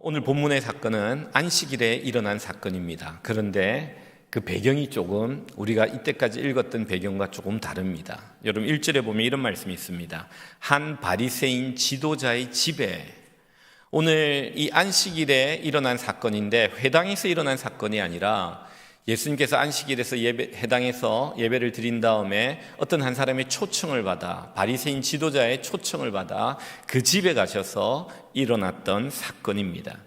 오늘 본문의 사건은 안식일에 일어난 사건입니다. 그런데 그 배경이 조금 우리가 이때까지 읽었던 배경과 조금 다릅니다. 여러분 1절에 보면 이런 말씀이 있습니다. 한 바리새인 지도자의 집에, 오늘 이 안식일에 일어난 사건인데 회당에서 일어난 사건이 아니라 예수님께서 안식일에서 회당에서 예배를 드린 다음에 어떤 한 사람의 초청을 받아, 바리새인 지도자의 초청을 받아 그 집에 가셔서 일어났던 사건입니다.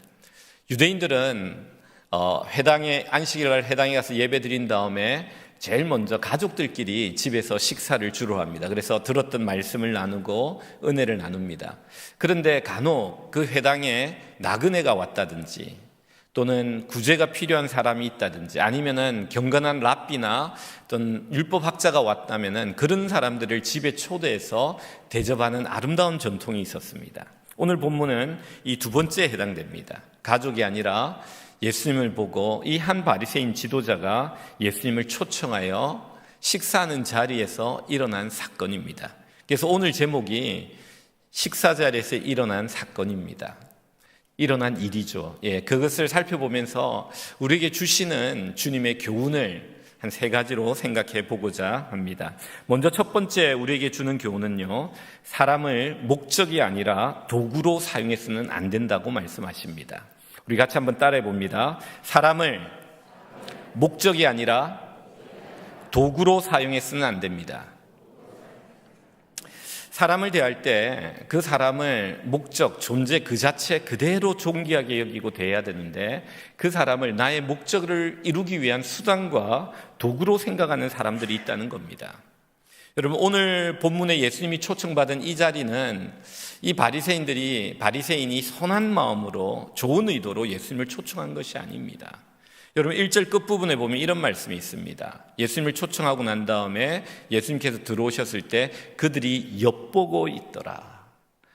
유대인들은 안식일날 회당에 가서 예배 드린 다음에 제일 먼저 가족들끼리 집에서 식사를 주로 합니다. 그래서 들었던 말씀을 나누고 은혜를 나눕니다. 그런데 간혹 그 회당에 나그네가 왔다든지 또는 구제가 필요한 사람이 있다든지 아니면은 경건한 랍비나 어떤 율법학자가 왔다면은 그런 사람들을 집에 초대해서 대접하는 아름다운 전통이 있었습니다. 오늘 본문은 이 두 번째에 해당됩니다. 가족이 아니라 예수님을 보고 이 한 바리새인 지도자가 예수님을 초청하여 식사하는 자리에서 일어난 사건입니다. 그래서 오늘 제목이 식사 자리에서 일어난 사건입니다. 일어난 일이죠. 그것을 살펴보면서 우리에게 주시는 주님의 교훈을 한 3가지로 생각해 보고자 합니다. 먼저 첫 번째 우리에게 주는 교훈은요, 사람을 목적이 아니라 도구로 사용해서는 안 된다고 말씀하십니다. 우리 같이 한번 따라해 봅니다. 사람을 목적이 아니라 도구로 사용해서는 안 됩니다. 사람을 대할 때 그 사람을 목적, 존재 그 자체 그대로 존귀하게 여기고 대해야 되는데 그 사람을 나의 목적을 이루기 위한 수단과 도구로 생각하는 사람들이 있다는 겁니다. 여러분, 오늘 본문에 예수님이 초청받은 이 자리는 이 바리새인이 선한 마음으로 좋은 의도로 예수님을 초청한 것이 아닙니다. 여러분 1절 끝부분에 보면 이런 말씀이 있습니다. 예수님을 초청하고 난 다음에 예수님께서 들어오셨을 때 그들이 엿보고 있더라.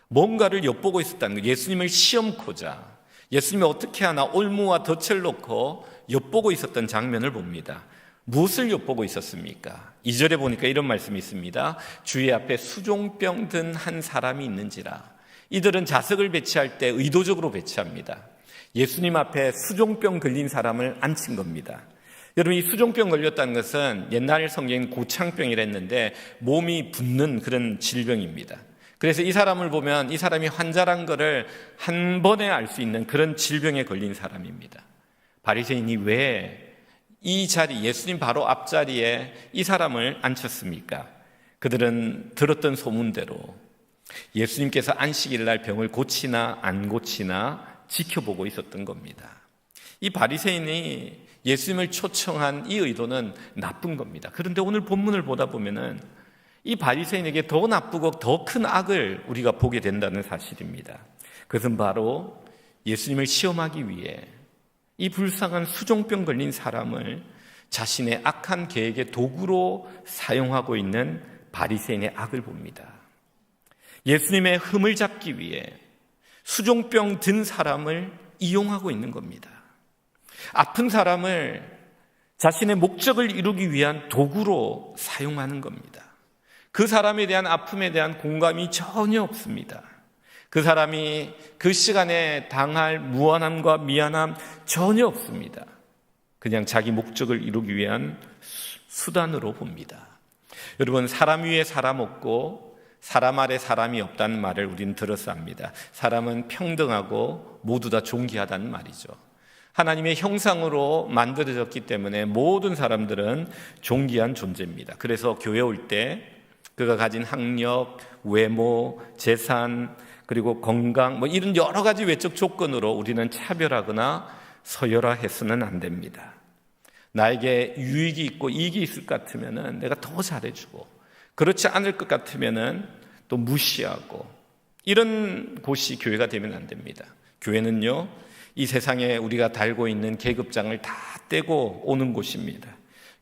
뭔가를 엿보고 있었다는 거예요. 예수님을 시험코자, 예수님이 어떻게 하나 올무와 덫을 놓고 엿보고 있었던 장면을 봅니다. 무엇을 엿보고 있었습니까? 2절에 보니까 이런 말씀이 있습니다. 주의 앞에 수종병 든 한 사람이 있는지라. 이들은 자석을 배치할 때 의도적으로 배치합니다. 예수님 앞에 수종병 걸린 사람을 앉힌 겁니다. 여러분, 이 수종병 걸렸다는 것은 옛날 성경엔 고창병이라 했는데 몸이 붓는 그런 질병입니다. 그래서 이 사람을 보면 이 사람이 환자란 것을 한 번에 알 수 있는 그런 질병에 걸린 사람입니다. 바리새인이 왜 이 자리, 예수님 바로 앞자리에 이 사람을 앉혔습니까? 그들은 들었던 소문대로 예수님께서 안식일 날 병을 고치나 안 고치나 지켜보고 있었던 겁니다. 이 바리새인이 예수님을 초청한 이 의도는 나쁜 겁니다. 그런데 오늘 본문을 보다 보면은 이 바리새인에게 더 나쁘고 더 큰 악을 우리가 보게 된다는 사실입니다. 그것은 바로 예수님을 시험하기 위해 이 불쌍한 수종병 걸린 사람을 자신의 악한 계획의 도구로 사용하고 있는 바리새인의 악을 봅니다. 예수님의 흠을 잡기 위해 수종병 든 사람을 이용하고 있는 겁니다. 아픈 사람을 자신의 목적을 이루기 위한 도구로 사용하는 겁니다. 그 사람에 대한 아픔에 대한 공감이 전혀 없습니다. 그 사람이 그 시간에 당할 무안함과 미안함 전혀 없습니다. 그냥 자기 목적을 이루기 위한 수단으로 봅니다. 여러분, 사람 위에 사람 없고 사람 아래 사람이 없다는 말을 우리는 들어서 압니다. 사람은 평등하고 모두 다 존귀하다는 말이죠. 하나님의 형상으로 만들어졌기 때문에 모든 사람들은 존귀한 존재입니다. 그래서 교회 올 때 그가 가진 학력, 외모, 재산, 그리고 건강, 이런 여러 가지 외적 조건으로 우리는 차별하거나 서열화해서는 안 됩니다. 나에게 유익이 있고 이익이 있을 것 같으면 내가 더 잘해주고, 그렇지 않을 것 같으면 또 무시하고, 이런 곳이 교회가 되면 안 됩니다. 교회는요, 이 세상에 우리가 달고 있는 계급장을 다 떼고 오는 곳입니다.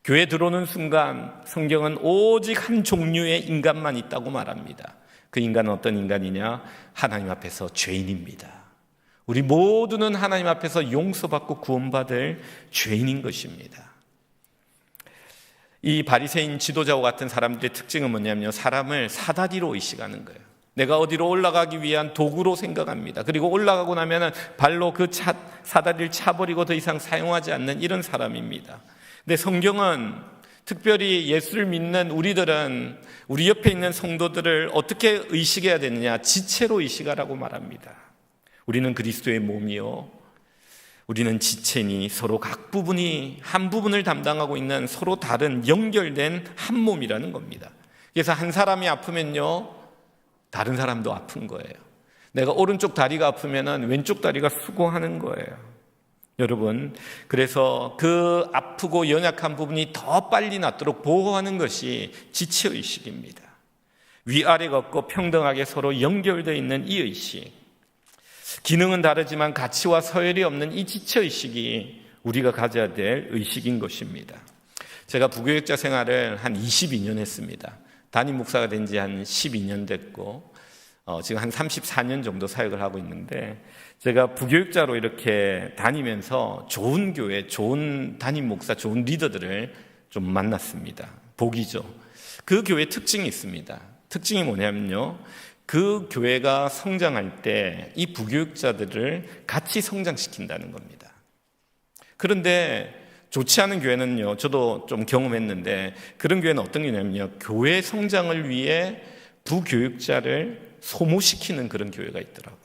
교회 들어오는 순간 성경은 오직 한 종류의 인간만 있다고 말합니다. 그 인간은 어떤 인간이냐? 하나님 앞에서 죄인입니다. 우리 모두는 하나님 앞에서 용서받고 구원받을 죄인인 것입니다. 이 바리새인 지도자와 같은 사람들의 특징은 뭐냐면요, 사람을 사다리로 의식하는 거예요. 내가 어디로 올라가기 위한 도구로 생각합니다. 그리고 올라가고 나면은 발로 그 사다리를 차버리고 더 이상 사용하지 않는 이런 사람입니다. 근데 성경은 특별히 예수를 믿는 우리들은 우리 옆에 있는 성도들을 어떻게 의식해야 되느냐? 지체로 의식하라고 말합니다. 우리는 그리스도의 몸이요, 우리는 지체니 서로 각 부분이 한 부분을 담당하고 있는 서로 다른 연결된 한 몸이라는 겁니다. 그래서 한 사람이 아프면요, 다른 사람도 아픈 거예요. 내가 오른쪽 다리가 아프면은 왼쪽 다리가 수고하는 거예요. 여러분, 그래서 그 아프고 연약한 부분이 더 빨리 낫도록 보호하는 것이 지체의식입니다. 위아래가 없고 평등하게 서로 연결되어 있는 이 의식, 기능은 다르지만 가치와 서열이 없는 이 지체의식이 우리가 가져야 될 의식인 것입니다. 제가 부교육자 생활을 한 22년 했습니다. 담임 목사가 된 지 한 12년 됐고 지금 한 34년 정도 사역을 하고 있는데, 제가 부교육자로 이렇게 다니면서 좋은 교회, 좋은 담임 목사, 좋은 리더들을 좀 만났습니다. 복이죠. 그 교회 특징이 있습니다. 특징이 뭐냐면요, 그 교회가 성장할 때 이 부교육자들을 같이 성장시킨다는 겁니다. 그런데 좋지 않은 교회는요, 저도 좀 경험했는데, 그런 교회는 어떤 교회냐면요, 교회 성장을 위해 부교육자를 소모시키는 그런 교회가 있더라고요.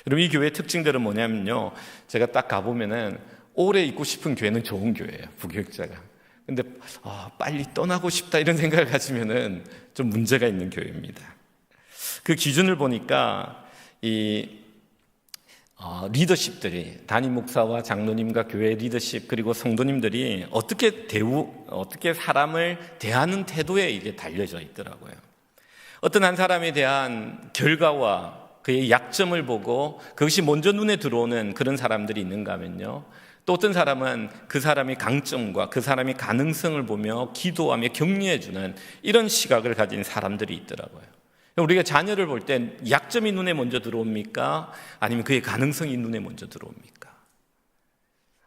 여러분, 이 교회의 특징들은 뭐냐면요, 제가 딱 가보면은 오래 있고 싶은 교회는 좋은 교회예요, 부교육자가. 근데 빨리 떠나고 싶다 이런 생각을 가지면은 좀 문제가 있는 교회입니다. 그 기준을 보니까 이 리더십들이, 담임 목사와 장로님과 교회 리더십 그리고 성도님들이 어떻게 사람을 대하는 태도에 이게 달려져 있더라고요. 어떤 한 사람에 대한 결과와 그의 약점을 보고 그것이 먼저 눈에 들어오는 그런 사람들이 있는가 하면요, 또 어떤 사람은 그 사람의 강점과 그 사람의 가능성을 보며 기도하며 격려해주는 이런 시각을 가진 사람들이 있더라고요. 우리가 자녀를 볼 때 약점이 눈에 먼저 들어옵니까? 아니면 그의 가능성이 눈에 먼저 들어옵니까?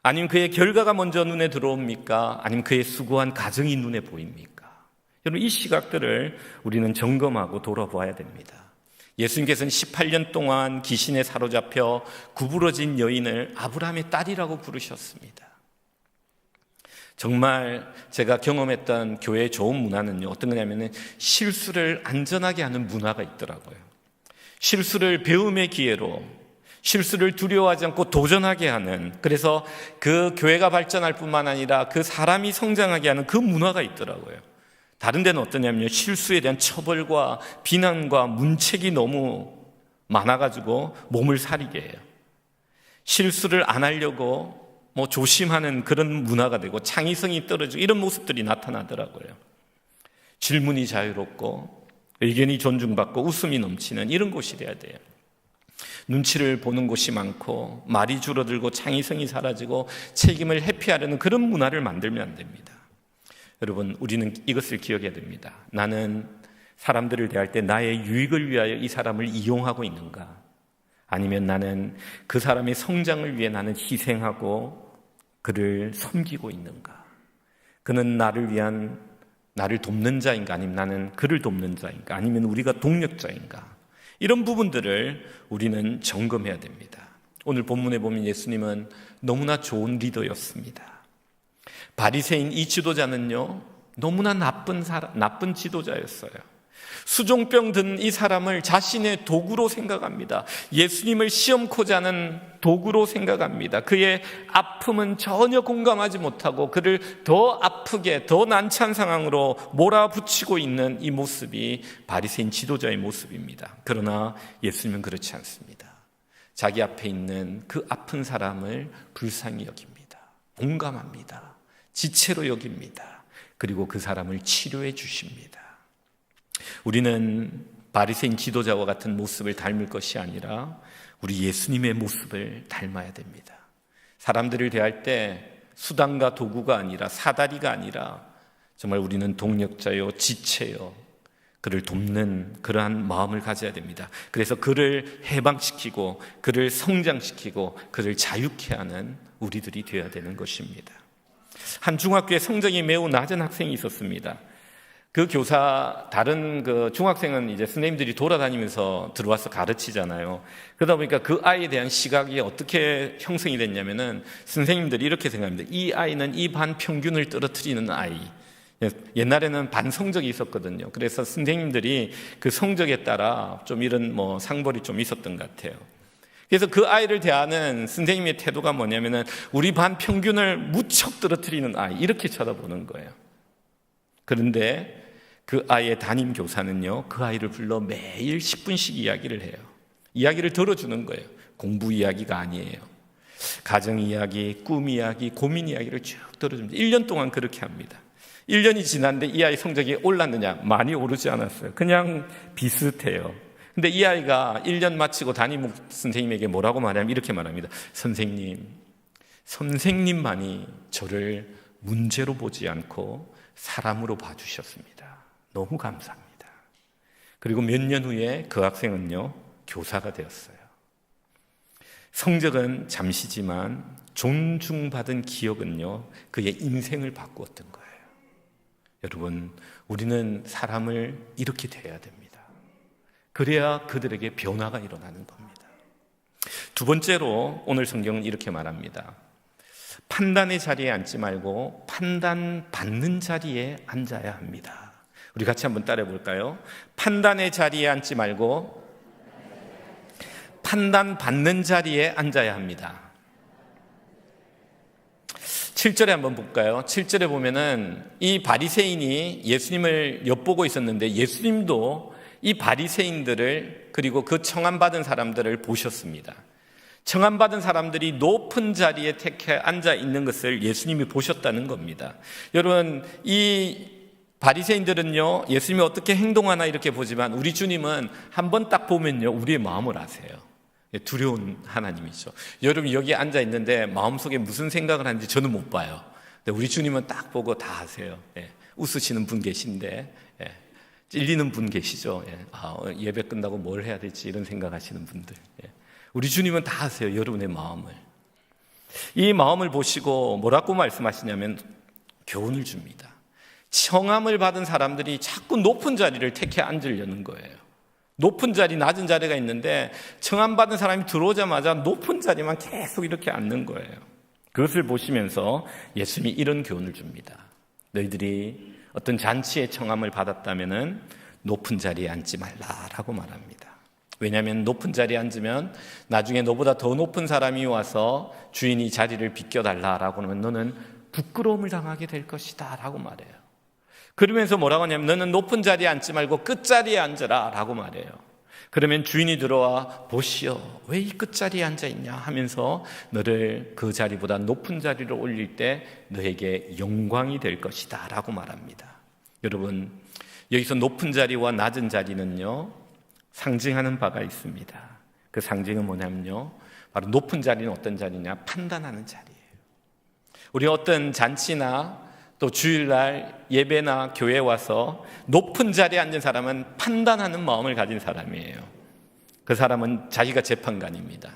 아니면 그의 결과가 먼저 눈에 들어옵니까? 아니면 그의 수고한 가정이 눈에 보입니까? 여러분, 이 시각들을 우리는 점검하고 돌아봐야 됩니다. 예수님께서는 18년 동안 귀신에 사로잡혀 구부러진 여인을 아브라함의 딸이라고 부르셨습니다. 정말 제가 경험했던 교회의 좋은 문화는요, 어떤 거냐면은 실수를 안전하게 하는 문화가 있더라고요. 실수를 배움의 기회로, 실수를 두려워하지 않고 도전하게 하는, 그래서 그 교회가 발전할 뿐만 아니라 그 사람이 성장하게 하는 그 문화가 있더라고요. 다른 데는 어떠냐면요, 실수에 대한 처벌과 비난과 문책이 너무 많아가지고 몸을 사리게 해요. 실수를 안 하려고 조심하는 그런 문화가 되고 창의성이 떨어지고 이런 모습들이 나타나더라고요. 질문이 자유롭고 의견이 존중받고 웃음이 넘치는 이런 곳이 돼야 돼요. 눈치를 보는 곳이 많고 말이 줄어들고 창의성이 사라지고 책임을 회피하려는 그런 문화를 만들면 안 됩니다. 여러분, 우리는 이것을 기억해야 됩니다. 나는 사람들을 대할 때 나의 유익을 위하여 이 사람을 이용하고 있는가? 아니면 나는 그 사람의 성장을 위해 나는 희생하고 그를 섬기고 있는가? 그는 나를 돕는 자인가? 아니면 나는 그를 돕는 자인가? 아니면 우리가 동력자인가? 이런 부분들을 우리는 점검해야 됩니다. 오늘 본문에 보면 예수님은 너무나 좋은 리더였습니다. 바리새인 이 지도자는요, 너무나 나쁜 지도자였어요. 수종병 든 이 사람을 자신의 도구로 생각합니다. 예수님을 시험코자 하는 도구로 생각합니다. 그의 아픔은 전혀 공감하지 못하고 그를 더 아프게, 더 난처한 상황으로 몰아붙이고 있는 이 모습이 바리새인 지도자의 모습입니다. 그러나 예수님은 그렇지 않습니다. 자기 앞에 있는 그 아픈 사람을 불쌍히 여깁니다. 공감합니다. 지체로 여깁니다. 그리고 그 사람을 치료해 주십니다. 우리는 바리새인 지도자와 같은 모습을 닮을 것이 아니라 우리 예수님의 모습을 닮아야 됩니다. 사람들을 대할 때 수단과 도구가 아니라 사다리가 아니라 정말 우리는 동력자요, 지체요, 그를 돕는 그러한 마음을 가져야 됩니다. 그래서 그를 해방시키고 그를 성장시키고 그를 자유케 하는 우리들이 되어야 되는 것입니다. 한 중학교에 성적이 매우 낮은 학생이 있었습니다. 그 교사, 다른 그 중학생은 이제 선생님들이 돌아다니면서 들어와서 가르치잖아요. 그러다 보니까 그 아이에 대한 시각이 어떻게 형성이 됐냐면은 선생님들이 이렇게 생각합니다. 이 아이는 이 반 평균을 떨어뜨리는 아이. 옛날에는 반 성적이 있었거든요. 그래서 선생님들이 그 성적에 따라 좀 이런 뭐 상벌이 좀 있었던 것 같아요. 그래서 그 아이를 대하는 선생님의 태도가 뭐냐면은 우리 반 평균을 무척 떨어뜨리는 아이, 이렇게 쳐다보는 거예요. 그런데 그 아이의 담임 교사는요, 그 아이를 불러 매일 10분씩 이야기를 해요. 이야기를 들어주는 거예요. 공부 이야기가 아니에요. 가정 이야기, 꿈 이야기, 고민 이야기를 쭉 들어줍니다. 1년 동안 그렇게 합니다. 1년이 지났는데 이 아이 성적이 올랐느냐? 많이 오르지 않았어요. 그냥 비슷해요. 근데 이 아이가 1년 마치고 담임 선생님에게 뭐라고 말하냐면 이렇게 말합니다. 선생님만이 저를 문제로 보지 않고 사람으로 봐주셨습니다. 너무 감사합니다. 그리고 몇 년 후에 그 학생은요, 교사가 되었어요. 성적은 잠시지만 존중받은 기억은요, 그의 인생을 바꾸었던 거예요. 여러분, 우리는 사람을 이렇게 대해야 됩니다. 그래야 그들에게 변화가 일어나는 겁니다. 두 번째로 오늘 성경은 이렇게 말합니다. 판단의 자리에 앉지 말고 판단받는 자리에 앉아야 합니다. 우리 같이 한번 따라해 볼까요? 판단의 자리에 앉지 말고 판단받는 자리에 앉아야 합니다. 7절에 한번 볼까요? 7절에 보면은 이 바리새인이 예수님을 엿보고 있었는데 예수님도 이 바리새인들을 그리고 그 청함받은 사람들을 보셨습니다. 청함받은 사람들이 높은 자리에 택해 앉아 있는 것을 예수님이 보셨다는 겁니다. 여러분, 이 바리새인들은요, 예수님이 어떻게 행동하나 이렇게 보지만 우리 주님은 한번 딱 보면요, 우리의 마음을 아세요. 두려운 하나님이죠. 여러분 여기 앉아 있는데 마음속에 무슨 생각을 하는지 저는 못 봐요. 근데 우리 주님은 딱 보고 다 아세요. 웃으시는 분 계신데 찔리는 분 계시죠. 예배 끝나고 뭘 해야 될지 이런 생각하시는 분들. 우리 주님은 다 아세요. 여러분의 마음을. 이 마음을 보시고 뭐라고 말씀하시냐면 교훈을 줍니다. 청함을 받은 사람들이 자꾸 높은 자리를 택해 앉으려는 거예요. 높은 자리, 낮은 자리가 있는데 청함 받은 사람이 들어오자마자 높은 자리만 계속 이렇게 앉는 거예요. 그것을 보시면서 예수님이 이런 교훈을 줍니다. 너희들이 어떤 잔치에 청함을 받았다면은 높은 자리에 앉지 말라라고 말합니다. 왜냐하면 높은 자리에 앉으면 나중에 너보다 더 높은 사람이 와서 주인이 자리를 비껴달라라고 하면 너는 부끄러움을 당하게 될 것이다 라고 말해요. 그러면서 뭐라고 하냐면 너는 높은 자리에 앉지 말고 끝자리에 앉으라 라고 말해요. 그러면 주인이 들어와 보시오, 왜 이 끝자리에 앉아있냐 하면서 너를 그 자리보다 높은 자리로 올릴 때 너에게 영광이 될 것이다 라고 말합니다. 여러분, 여기서 높은 자리와 낮은 자리는요 상징하는 바가 있습니다. 그 상징은 뭐냐면요, 바로 높은 자리는 어떤 자리냐, 판단하는 자리예요. 우리 어떤 잔치나 또 주일날 예배나 교회에 와서 높은 자리에 앉은 사람은 판단하는 마음을 가진 사람이에요. 그 사람은 자기가 재판관입니다.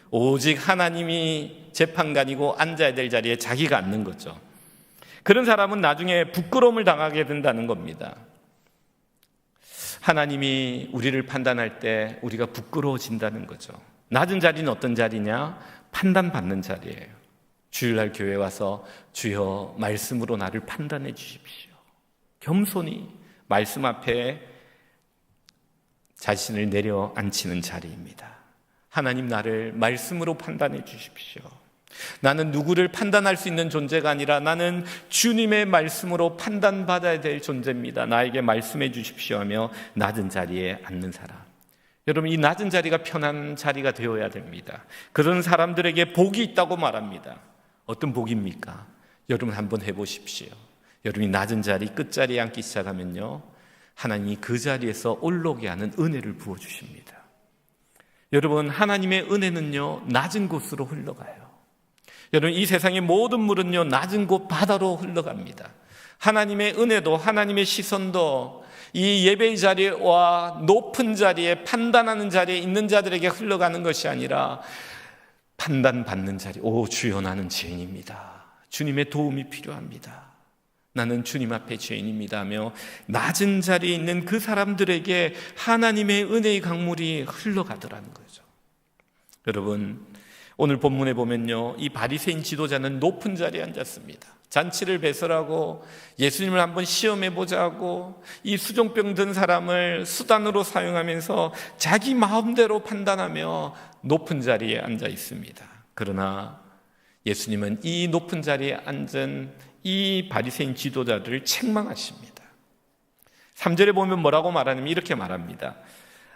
오직 하나님이 재판관이고 앉아야 될 자리에 자기가 앉는 거죠. 그런 사람은 나중에 부끄러움을 당하게 된다는 겁니다. 하나님이 우리를 판단할 때 우리가 부끄러워진다는 거죠. 낮은 자리는 어떤 자리냐? 판단받는 자리예요. 주일날 교회 와서 주여 말씀으로 나를 판단해 주십시오. 겸손히 말씀 앞에 자신을 내려앉히는 자리입니다. 하나님, 나를 말씀으로 판단해 주십시오. 나는 누구를 판단할 수 있는 존재가 아니라 나는 주님의 말씀으로 판단받아야 될 존재입니다. 나에게 말씀해 주십시오 하며 낮은 자리에 앉는 사람. 여러분, 이 낮은 자리가 편한 자리가 되어야 됩니다. 그런 사람들에게 복이 있다고 말합니다. 어떤 복입니까? 여러분 한번 해보십시오. 여러분이 낮은 자리, 끝자리에 앉기 시작하면요, 하나님이 그 자리에서 올라오게 하는 은혜를 부어주십니다. 여러분, 하나님의 은혜는요 낮은 곳으로 흘러가요. 여러분, 이 세상의 모든 물은요 낮은 곳 바다로 흘러갑니다. 하나님의 은혜도, 하나님의 시선도 이 예배의 자리와 높은 자리에, 판단하는 자리에 있는 자들에게 흘러가는 것이 아니라 판단받는 자리, 오 주여 나는 죄인입니다, 주님의 도움이 필요합니다, 나는 주님 앞에 죄인입니다 하며 낮은 자리에 있는 그 사람들에게 하나님의 은혜의 강물이 흘러가더라는 거죠. 여러분, 오늘 본문에 보면요, 이 바리새인 지도자는 높은 자리에 앉았습니다. 잔치를 배설하고 예수님을 한번 시험해보자고 이 수종병 든 사람을 수단으로 사용하면서 자기 마음대로 판단하며 높은 자리에 앉아 있습니다. 그러나 예수님은 이 높은 자리에 앉은 이 바리새인 지도자들을 책망하십니다. 3절에 보면 뭐라고 말하냐면 이렇게 말합니다.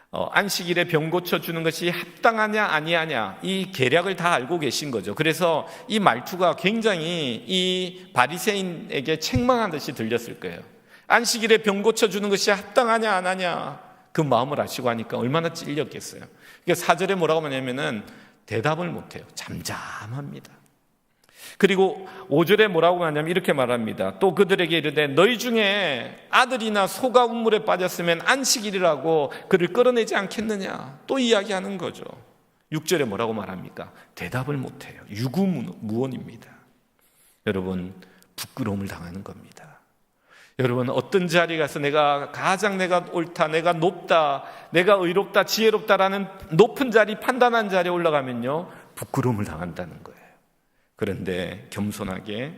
안식일에 병 고쳐주는 것이 합당하냐 아니하냐 이 계략을 다 알고 계신 거죠. 그래서 이 말투가 굉장히 이 바리새인에게 책망하듯이 들렸을 거예요. 안식일에 병 고쳐주는 것이 합당하냐 안 하냐 그 마음을 아시고 하니까 얼마나 찔렸겠어요. 그러니까 4절에 뭐라고 하냐면은 대답을 못해요. 잠잠합니다. 그리고 5절에 뭐라고 하냐면 이렇게 말합니다. 또 그들에게 이르되 너희 중에 아들이나 소가 운물에 빠졌으면 안식일이라고 그를 끌어내지 않겠느냐 또 이야기하는 거죠. 6절에 뭐라고 말합니까? 대답을 못해요. 유구무원입니다. 여러분, 부끄러움을 당하는 겁니다. 여러분, 어떤 자리에 가서 내가 옳다, 내가 높다, 내가 의롭다, 지혜롭다라는 높은 자리, 판단한 자리에 올라가면요 부끄러움을 당한다는 거예요. 그런데 겸손하게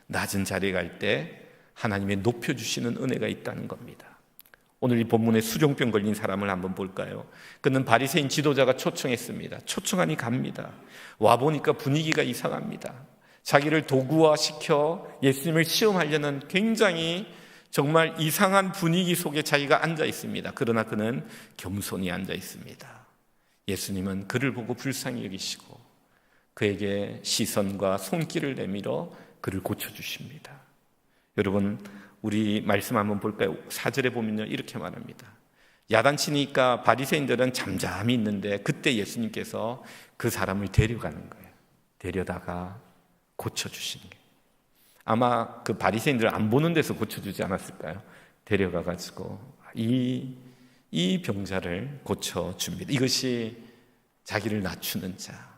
낮은 자리에 갈 때 하나님의 높여주시는 은혜가 있다는 겁니다. 오늘 이 본문에 수종병 걸린 사람을 한번 볼까요? 그는 바리새인 지도자가 초청했습니다. 초청하니 갑니다. 와보니까 분위기가 이상합니다. 자기를 도구화시켜 예수님을 시험하려는 굉장히 정말 이상한 분위기 속에 자기가 앉아 있습니다. 그러나 그는 겸손히 앉아 있습니다. 예수님은 그를 보고 불쌍히 여기시고 그에게 시선과 손길을 내밀어 그를 고쳐주십니다. 여러분, 우리 말씀 한번 볼까요? 4절에 보면요 이렇게 말합니다. 야단치니까 바리새인들은 잠잠히 있는데 그때 예수님께서 그 사람을 데려가는 거예요. 데려다가 고쳐주시는 거예요. 아마 그 바리새인들을 안 보는 데서 고쳐주지 않았을까요? 데려가가지고 이 병자를 고쳐줍니다. 이것이 자기를 낮추는 자,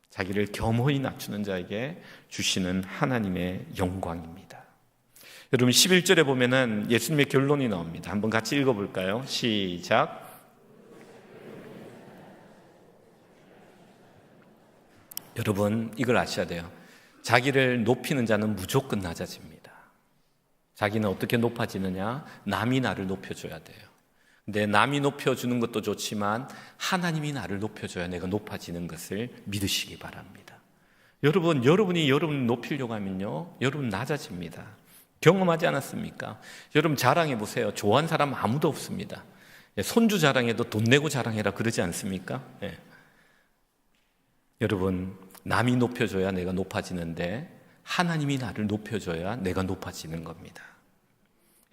자기를 겸허히 낮추는 자에게 주시는 하나님의 영광입니다. 여러분 11절에 보면은 예수님의 결론이 나옵니다. 한번 같이 읽어볼까요? 시작. 여러분 이걸 아셔야 돼요. 자기를 높이는 자는 무조건 낮아집니다. 자기는 어떻게 높아지느냐? 남이 나를 높여줘야 돼요. 근데 남이 높여주는 것도 좋지만 하나님이 나를 높여줘야 내가 높아지는 것을 믿으시기 바랍니다. 여러분이 여러분을 높이려고 하면요 여러분 낮아집니다. 경험하지 않았습니까? 여러분 자랑해 보세요. 좋아하는 사람 아무도 없습니다. 손주 자랑해도 돈 내고 자랑해라 그러지 않습니까? 네. 여러분 남이 높여줘야 내가 높아지는데 하나님이 나를 높여줘야 내가 높아지는 겁니다.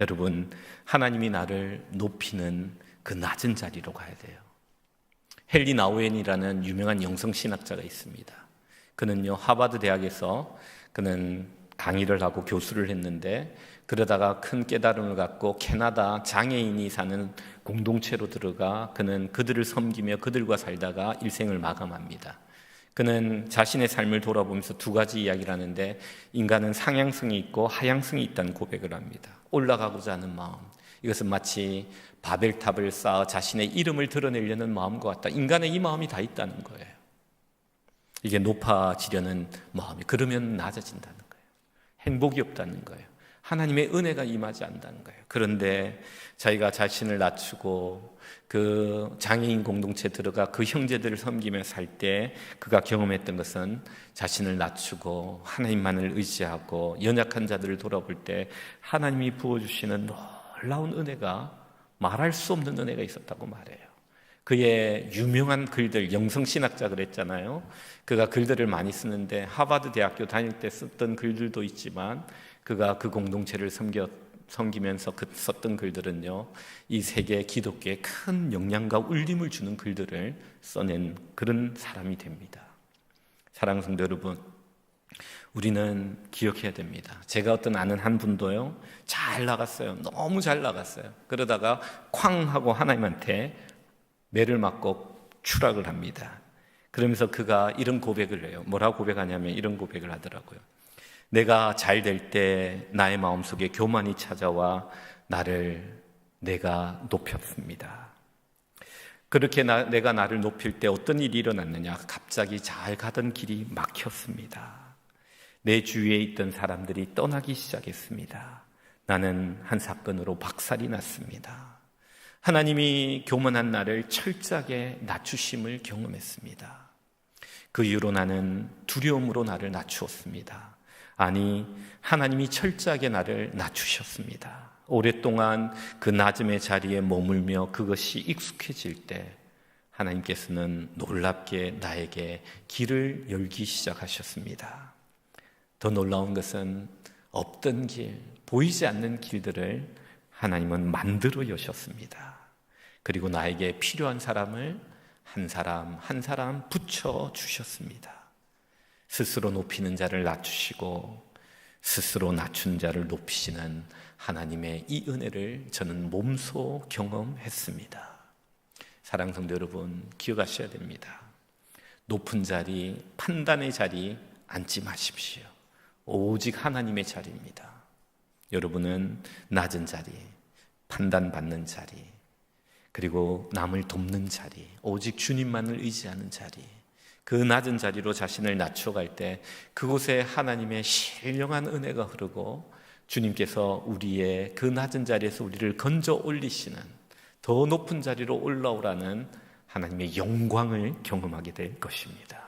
여러분 하나님이 나를 높이는 그 낮은 자리로 가야 돼요. 헨리 나우엔이라는 유명한 영성신학자가 있습니다. 그는요 하버드 대학에서 그는 강의를 하고 교수를 했는데 그러다가 큰 깨달음을 갖고 캐나다 장애인이 사는 공동체로 들어가 그는 그들을 섬기며 그들과 살다가 일생을 마감합니다. 그는 자신의 삶을 돌아보면서 두 가지 이야기를 하는데 인간은 상향성이 있고 하향성이 있다는 고백을 합니다. 올라가고자 하는 마음, 이것은 마치 바벨탑을 쌓아 자신의 이름을 드러내려는 마음과 같다. 인간의 이 마음이 다 있다는 거예요. 이게 높아지려는 마음이, 그러면 낮아진다는 거예요. 행복이 없다는 거예요. 하나님의 은혜가 임하지 않는다는 거예요. 그런데 자기가 자신을 낮추고 그 장애인 공동체에 들어가 그 형제들을 섬기며 살 때 그가 경험했던 것은 자신을 낮추고 하나님만을 의지하고 연약한 자들을 돌아볼 때 하나님이 부어주시는 놀라운 은혜가, 말할 수 없는 은혜가 있었다고 말해요. 그의 유명한 글들, 영성신학자 그랬잖아요. 그가 글들을 많이 쓰는데 하버드 대학교 다닐 때 썼던 글들도 있지만 그가 그 공동체를 섬기면서 썼던 글들은요, 이 세계 기독교에 큰 영향과 울림을 주는 글들을 써낸 그런 사람이 됩니다. 사랑하는 성도 여러분, 우리는 기억해야 됩니다. 제가 아는 한 분도요, 잘 나갔어요. 너무 잘 나갔어요. 그러다가 쾅 하고 하나님한테 매를 맞고 추락을 합니다. 그러면서 그가 이런 고백을 해요. 뭐라고 고백하냐면 이런 고백을 하더라고요. 내가 잘 될 때 나의 마음속에 교만이 찾아와 내가 높였습니다. 그렇게 내가 나를 높일 때 어떤 일이 일어났느냐? 갑자기 잘 가던 길이 막혔습니다. 내 주위에 있던 사람들이 떠나기 시작했습니다. 나는 한 사건으로 박살이 났습니다. 하나님이 교만한 나를 철저하게 낮추심을 경험했습니다. 그 이후로 나는 두려움으로 나를 낮추었습니다. 아니, 하나님이 철저하게 나를 낮추셨습니다. 오랫동안 그 낮음의 자리에 머물며 그것이 익숙해질 때 하나님께서는 놀랍게 나에게 길을 열기 시작하셨습니다. 더 놀라운 것은 없던 길, 보이지 않는 길들을 하나님은 만들어 여셨습니다. 그리고 나에게 필요한 사람을 한 사람 한 사람 붙여 주셨습니다. 스스로 높이는 자를 낮추시고 스스로 낮춘 자를 높이시는 하나님의 이 은혜를 저는 몸소 경험했습니다. 사랑하는 성도 여러분, 기억하셔야 됩니다. 높은 자리, 판단의 자리 앉지 마십시오. 오직 하나님의 자리입니다. 여러분은 낮은 자리, 판단받는 자리, 그리고 남을 돕는 자리, 오직 주님만을 의지하는 자리, 그 낮은 자리로 자신을 낮춰갈 때 그곳에 하나님의 신령한 은혜가 흐르고 주님께서 우리의 그 낮은 자리에서 우리를 건져 올리시는 더 높은 자리로 올라오라는 하나님의 영광을 경험하게 될 것입니다.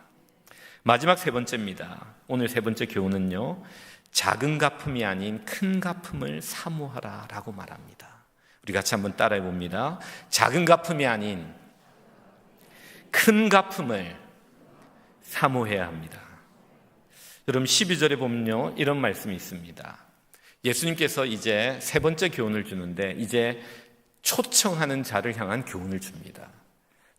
마지막 세 번째입니다. 오늘 세 번째 교훈은요, 작은 갚음이 아닌 큰 갚음을 사모하라 라고 말합니다. 우리 같이 한번 따라해 봅니다. 작은 갚음이 아닌 큰 갚음을 사모해야 합니다. 여러분 12절에 보면요, 이런 말씀이 있습니다. 예수님께서 이제 세 번째 교훈을 주는데 이제 초청하는 자를 향한 교훈을 줍니다.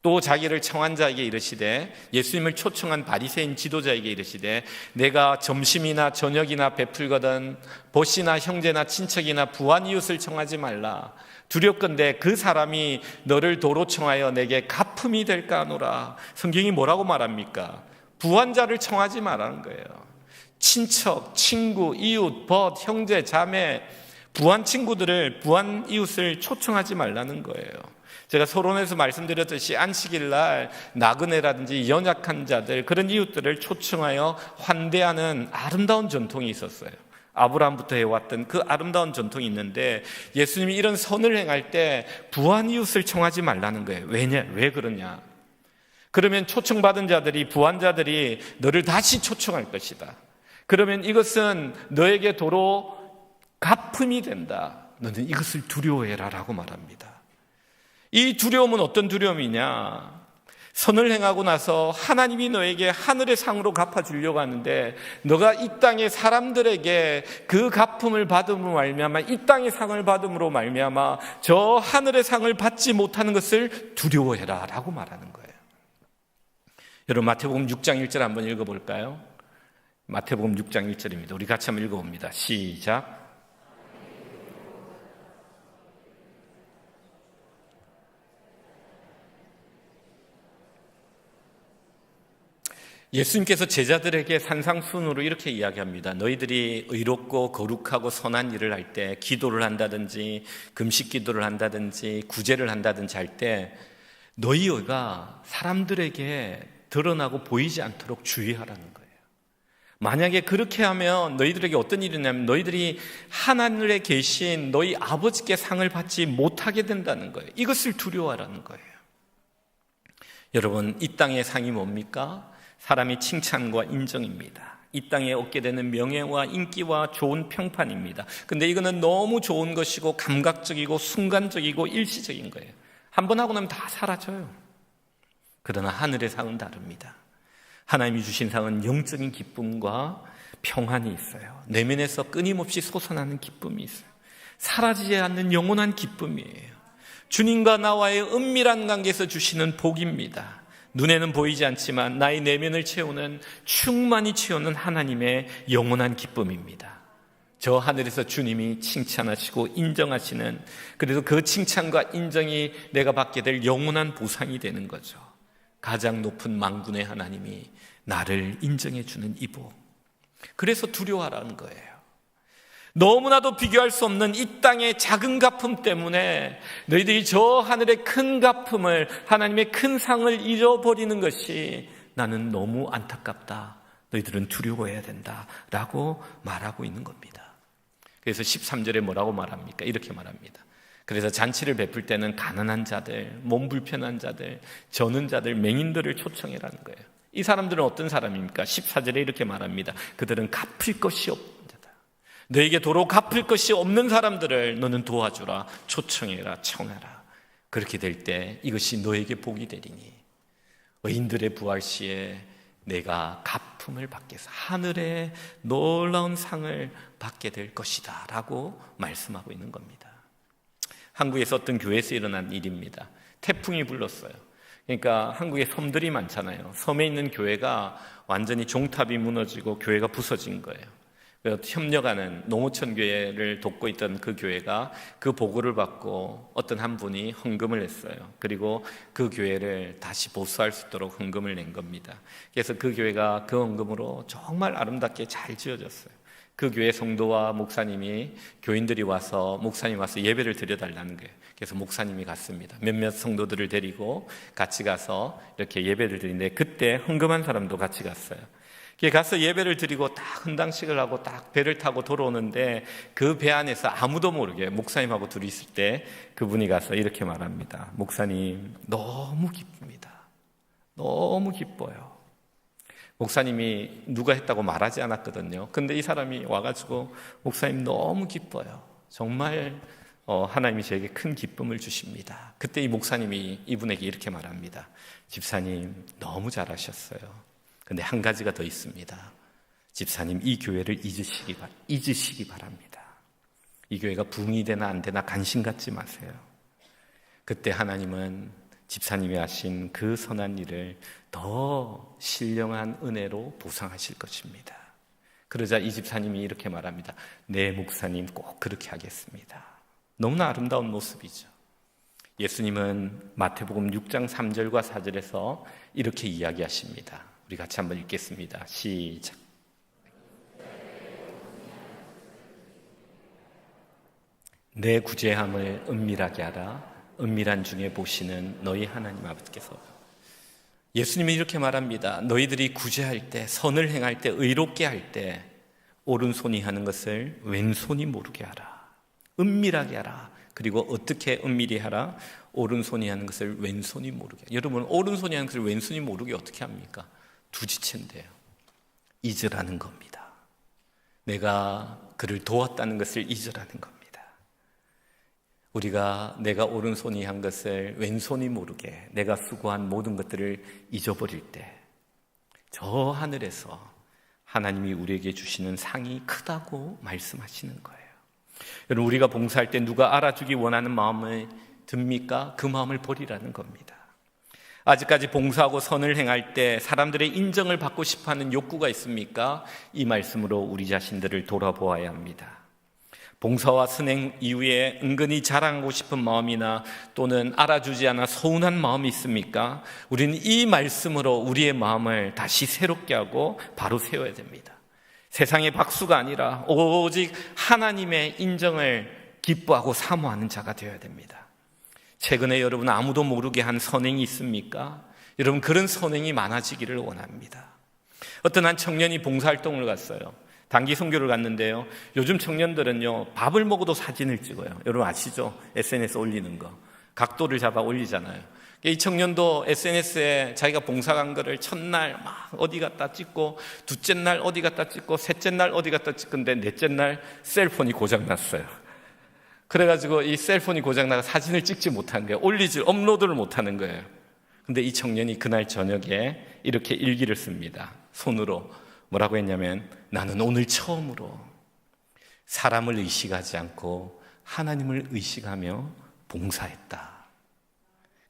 또 자기를 청한 자에게 이르시되, 예수님을 초청한 바리새인 지도자에게 이르시되, 내가 점심이나 저녁이나 베풀거든 벗이나 형제나 친척이나 부한 이웃을 청하지 말라. 두렵건대 그 사람이 너를 도로 청하여 내게 갚음이 될까 하노라. 성경이 뭐라고 말합니까? 부한 자를 청하지 말라는 거예요. 친척, 친구, 이웃, 벗, 형제, 자매, 부한 친구들을, 부한 이웃을 초청하지 말라는 거예요. 제가 서론에서 말씀드렸듯이 안식일 날 나그네라든지 연약한 자들, 그런 이웃들을 초청하여 환대하는 아름다운 전통이 있었어요. 아브라함부터 해왔던 그 아름다운 전통이 있는데, 예수님이 이런 선을 행할 때 부한 이웃을 청하지 말라는 거예요. 왜 그러냐? 그러면 초청받은 자들이, 부한 자들이 너를 다시 초청할 것이다. 그러면 이것은 너에게 도로 갚음이 된다. 너는 이것을 두려워해라 라고 말합니다. 이 두려움은 어떤 두려움이냐? 선을 행하고 나서 하나님이 너에게 하늘의 상으로 갚아주려고 하는데, 너가 이 땅의 사람들에게 그 갚음을 받음으로 말미암아, 이 땅의 상을 받음으로 말미암아 저 하늘의 상을 받지 못하는 것을 두려워해라 라고 말하는 거예요. 여러분 마태복음 6장 1절 한번 읽어볼까요? 마태복음 6장 1절입니다. 우리 같이 한번 읽어봅니다. 시작. 예수님께서 제자들에게 산상순으로 이렇게 이야기합니다. 너희들이 의롭고 거룩하고 선한 일을 할 때, 기도를 한다든지 금식 기도를 한다든지 구제를 한다든지 할 때 너희가 사람들에게 드러나고 보이지 않도록 주의하라는 거예요. 만약에 그렇게 하면 너희들에게 어떤 일이 있냐면, 너희들이 하늘에 계신 너희 아버지께 상을 받지 못하게 된다는 거예요. 이것을 두려워하라는 거예요. 여러분, 이 땅의 상이 뭡니까? 사람이 칭찬과 인정입니다. 이 땅에 얻게 되는 명예와 인기와 좋은 평판입니다. 근데 이거는 너무 좋은 것이고 감각적이고 순간적이고 일시적인 거예요. 한번 하고 나면 다 사라져요. 그러나 하늘의 상은 다릅니다. 하나님이 주신 상은 영적인 기쁨과 평안이 있어요. 내면에서 끊임없이 솟아나는 기쁨이 있어요. 사라지지 않는 영원한 기쁨이에요. 주님과 나와의 은밀한 관계에서 주시는 복입니다. 눈에는 보이지 않지만 나의 내면을 채우는, 충만히 채우는 하나님의 영원한 기쁨입니다. 저 하늘에서 주님이 칭찬하시고 인정하시는, 그래서 그 칭찬과 인정이 내가 받게 될 영원한 보상이 되는 거죠. 가장 높은 만군의 하나님이 나를 인정해 주는 이 복. 그래서 두려워하라는 거예요. 너무나도 비교할 수 없는 이 땅의 작은 갚음 때문에 너희들이 저 하늘의 큰 갚음을, 하나님의 큰 상을 잃어버리는 것이 나는 너무 안타깝다. 너희들은 두려워해야 된다 라고 말하고 있는 겁니다. 그래서 13절에 뭐라고 말합니까? 이렇게 말합니다. 그래서 잔치를 베풀 때는 가난한 자들, 몸 불편한 자들, 저는 자들, 맹인들을 초청해라는 거예요. 이 사람들은 어떤 사람입니까? 14절에 이렇게 말합니다. 그들은 갚을 것이 없는 자다. 너에게 도로 갚을 것이 없는 사람들을 너는 도와주라, 초청해라, 청하라. 그렇게 될 때 이것이 너에게 복이 되리니 의인들의 부활 시에 내가 갚음을 받겠어, 하늘의 놀라운 상을 받게 될 것이다 라고 말씀하고 있는 겁니다. 한국에서 어떤 교회에서 일어난 일입니다. 태풍이 불렀어요. 그러니까 한국에 섬들이 많잖아요. 섬에 있는 교회가 완전히 종탑이 무너지고 교회가 부서진 거예요. 협력하는 농어촌 교회를 돕고 있던 그 교회가 그 보고를 받고 어떤 한 분이 헌금을 했어요. 그리고 그 교회를 다시 보수할 수 있도록 헌금을 낸 겁니다. 그래서 그 교회가 그 헌금으로 정말 아름답게 잘 지어졌어요. 그 교회 성도와 목사님이, 교인들이 와서, 목사님 와서 예배를 드려달라는 거예요. 그래서 목사님이 갔습니다. 몇몇 성도들을 데리고 같이 가서 이렇게 예배를 드리는데, 그때 헌금한 사람도 같이 갔어요. 가서 예배를 드리고 딱 헌당식을 하고 딱 배를 타고 돌아오는데, 그 배 안에서 아무도 모르게 목사님하고 둘이 있을 때 그분이 가서 이렇게 말합니다. 목사님, 너무 기쁩니다. 너무 기뻐요. 목사님이 누가 했다고 말하지 않았거든요. 근데 이 사람이 와가지고, 목사님 너무 기뻐요. 정말 하나님이 저에게 큰 기쁨을 주십니다. 그때 이 목사님이 이분에게 이렇게 말합니다. 집사님, 너무 잘하셨어요. 근데 한 가지가 더 있습니다. 집사님, 이 교회를 잊으시기 바랍니다. 이 교회가 부흥이 되나 안 되나 관심 갖지 마세요. 그때 하나님은 집사님이 하신 그 선한 일을 더 신령한 은혜로 보상하실 것입니다. 그러자 이 집사님이 이렇게 말합니다. 네, 목사님, 꼭 그렇게 하겠습니다. 너무나 아름다운 모습이죠. 예수님은 마태복음 6장 3절과 4절에서 이렇게 이야기하십니다. 우리 같이 한번 읽겠습니다. 시작. 내 구제함을 은밀하게 하라. 은밀한 중에 보시는 너희 하나님 아버지께서. 예수님이 이렇게 말합니다. 너희들이 구제할 때, 선을 행할 때, 의롭게 할 때 오른손이 하는 것을 왼손이 모르게 하라. 은밀하게 하라. 그리고 어떻게 은밀히 하라? 오른손이 하는 것을 왼손이 모르게. 여러분, 오른손이 하는 것을 왼손이 모르게 어떻게 합니까? 두지체인데요. 잊으라는 겁니다. 내가 그를 도왔다는 것을 잊으라는 겁니다. 내가 오른손이 한 것을 왼손이 모르게, 내가 수고한 모든 것들을 잊어버릴 때, 저 하늘에서 하나님이 우리에게 주시는 상이 크다고 말씀하시는 거예요. 여러분, 우리가 봉사할 때 누가 알아주기 원하는 마음을 듭니까? 그 마음을 버리라는 겁니다. 아직까지 봉사하고 선을 행할 때 사람들의 인정을 받고 싶어하는 욕구가 있습니까? 이 말씀으로 우리 자신들을 돌아보아야 합니다. 봉사와 선행 이후에 은근히 자랑하고 싶은 마음이나 또는 알아주지 않아 서운한 마음이 있습니까? 우리는 이 말씀으로 우리의 마음을 다시 새롭게 하고 바로 세워야 됩니다. 세상의 박수가 아니라 오직 하나님의 인정을 기뻐하고 사모하는 자가 되어야 됩니다. 최근에 여러분 아무도 모르게 한 선행이 있습니까? 여러분, 그런 선행이 많아지기를 원합니다. 어떤 한 청년이 봉사활동을 갔어요. 단기 선교를 갔는데요, 요즘 청년들은요, 밥을 먹어도 사진을 찍어요. 여러분 아시죠? SNS 올리는 거, 각도를 잡아 올리잖아요. 이 청년도 SNS에 자기가 봉사 간 거를 첫날 막 어디 갔다 찍고, 둘째 날 어디 갔다 찍고, 셋째 날 어디 갔다 찍는데 넷째 날 셀폰이 고장났어요. 그래가지고 이 셀폰이 고장나서 사진을 찍지 못한 거예요. 업로드를 못하는 거예요. 근데 이 청년이 그날 저녁에 이렇게 일기를 씁니다. 손으로. 뭐라고 했냐면, 나는 오늘 처음으로 사람을 의식하지 않고 하나님을 의식하며 봉사했다.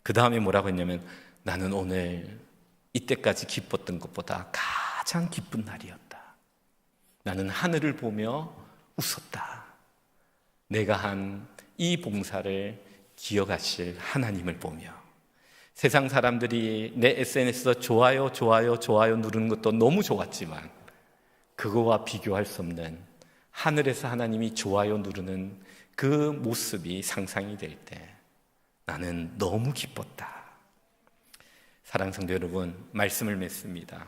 그 다음에 뭐라고 했냐면, 나는 오늘 이때까지 기뻤던 것보다 가장 기쁜 날이었다. 나는 하늘을 보며 웃었다. 내가 한 이 봉사를 기억하실 하나님을 보며. 세상 사람들이 내 SNS에서 좋아요 누르는 것도 너무 좋았지만, 그거와 비교할 수 없는 하늘에서 하나님이 좋아요 누르는 그 모습이 상상이 될 때 나는 너무 기뻤다. 사랑하는 성도 여러분, 말씀을 맺습니다.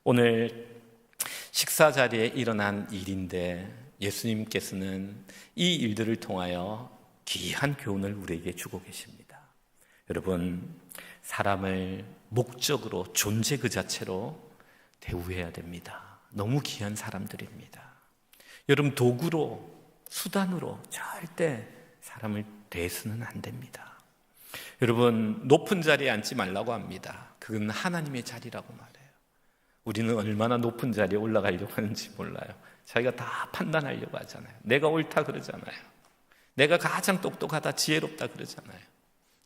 오늘 식사 자리에 일어난 일인데 예수님께서는 이 일들을 통하여 귀한 교훈을 우리에게 주고 계십니다. 여러분, 사람을 목적으로 존재 그 자체로 대우해야 됩니다. 너무 귀한 사람들입니다. 여러분, 도구로, 수단으로 절대 사람을 대해서는 안 됩니다. 여러분, 높은 자리에 앉지 말라고 합니다. 그건 하나님의 자리라고 말해요. 우리는 얼마나 높은 자리에 올라가려고 하는지 몰라요. 자기가 다 판단하려고 하잖아요. 내가 옳다 그러잖아요. 내가 가장 똑똑하다, 지혜롭다 그러잖아요.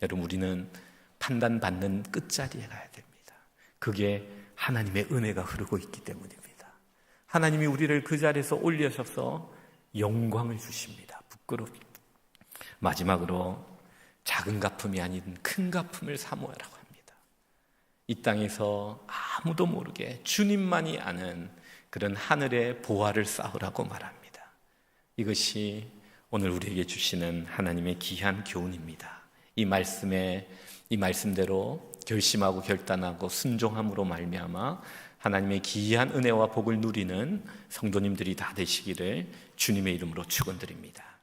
여러분, 우리는 판단받는 끝자리에 가야 됩니다. 그게 하나님의 은혜가 흐르고 있기 때문입니다. 하나님이 우리를 그 자리에서 올리셔서 영광을 주십니다. 부끄럽게. 마지막으로 작은 갚음이 아닌 큰 갚음을 사모하라고 합니다. 이 땅에서 아무도 모르게 주님만이 아는 그런 하늘의 보화를 쌓으라고 말합니다. 이것이 오늘 우리에게 주시는 하나님의 귀한 교훈입니다. 이 말씀대로 결심하고 결단하고 순종함으로 말미암아 하나님의 귀한 은혜와 복을 누리는 성도님들이 다 되시기를 주님의 이름으로 축원드립니다.